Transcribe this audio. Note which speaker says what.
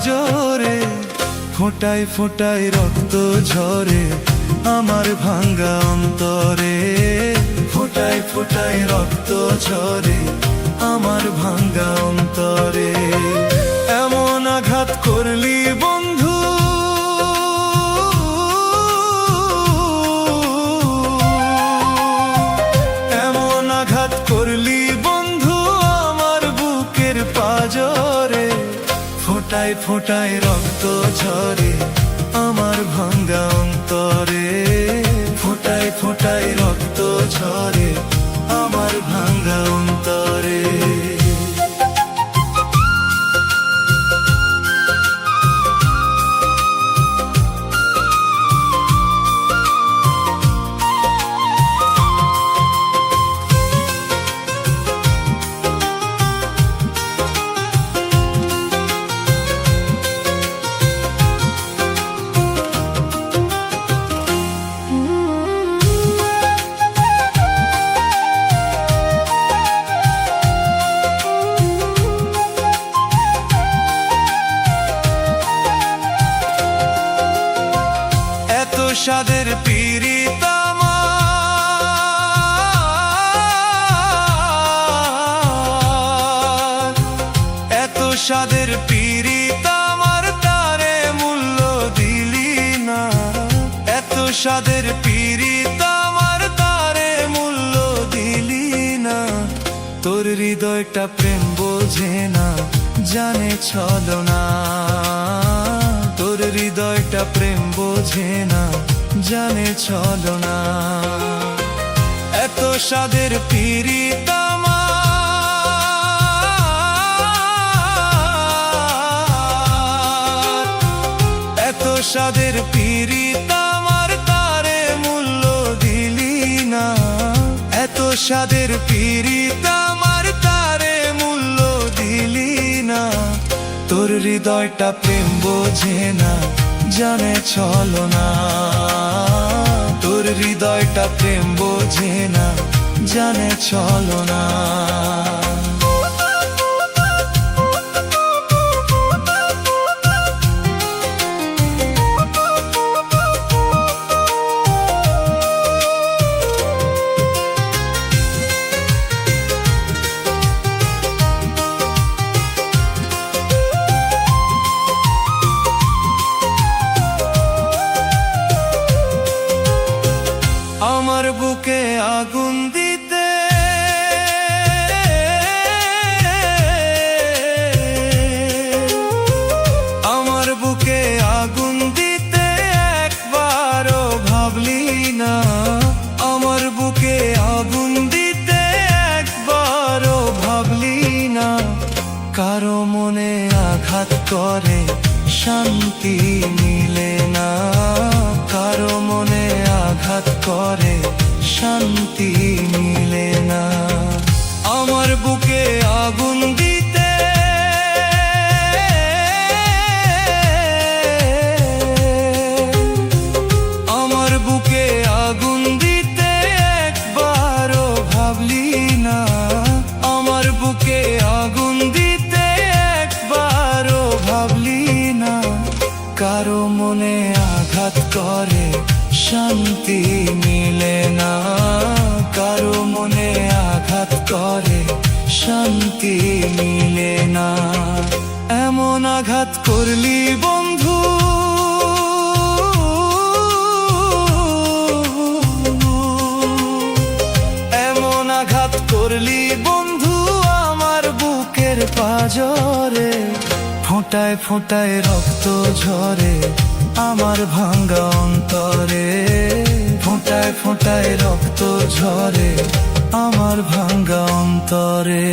Speaker 1: পাঁজরে, ফোঁটায় ফোঁটায় রক্ত ঝরে আমার ভাঙ্গা অন্তরে, ফোঁটায় ফোঁটায় রক্ত ঝরে আমার ভাঙ্গা অন্তরে। এমন আঘাত করলি বন্ধু, এমন আঘাত করলি বন্ধু আমার বুকের পাঁজরে, ফোঁটায় ফোঁটায় রক্ত ঝরে আমার ভাঙ্গা অন্তরে, ফোঁটায় ফোঁটায় রক্ত ঝরে আমার ভাঙ্গা অন্তরে। সাদের পীড়িত আমার, এত সাদের পীড়িত আমার তারে মূল্য দিলি না, এত সাদের পীড়িত আমার তারে মূল্য দিলি না। তোর হৃদয়টা প্রেম বোঝে না, জানে ছলনা, তোর হৃদয়টা প্রেম বোঝে না, জানে ছলনা। এত সাদের পীড়িত আমার, এত সাদের পীড়িত আমার তারে মূল্য দিলি না, এত সাদের পীড়িত আমার তারে মূল্য দিলি না। তোর হৃদয়টা প্রেম বোঝে না, জানে ছলনা, তোর হৃদয়টা প্রেম বোঝে না, জানে ছলনা। আমার বুকে আগুন দিতে, আমার বুকে আগুন দিতে একবারও ভাবলি না, আমার বুকে আগুন দিতে একবারও ভাবলি না। কারো মনে আঘাত করে শান্তি মিলে না, কারো মনে আঘাত করে শান্তি মিলে না। আমার বুকে আগুন দিতে, আমার বুকে আগুন দিতে একবারও ভাবলি না, আমার বুকে আগুন দিতে একবারও ভাবলি না। কারো মনে আঘাত করে শান্তি মিলে না, কারো মনে আঘাত করে শান্তি মিলে না। এমন আঘাত করলি বন্ধু, এমন আঘাত করলি বন্ধু আমার বুকের পাঁজরে, ফোঁটায় ফোঁটায় রক্ত ঝরে আমার ভাঙ্গা অন্তরে, ফোঁটায় ফোঁটায় রক্ত ঝরে আমার ভাঙ্গা অন্তরে।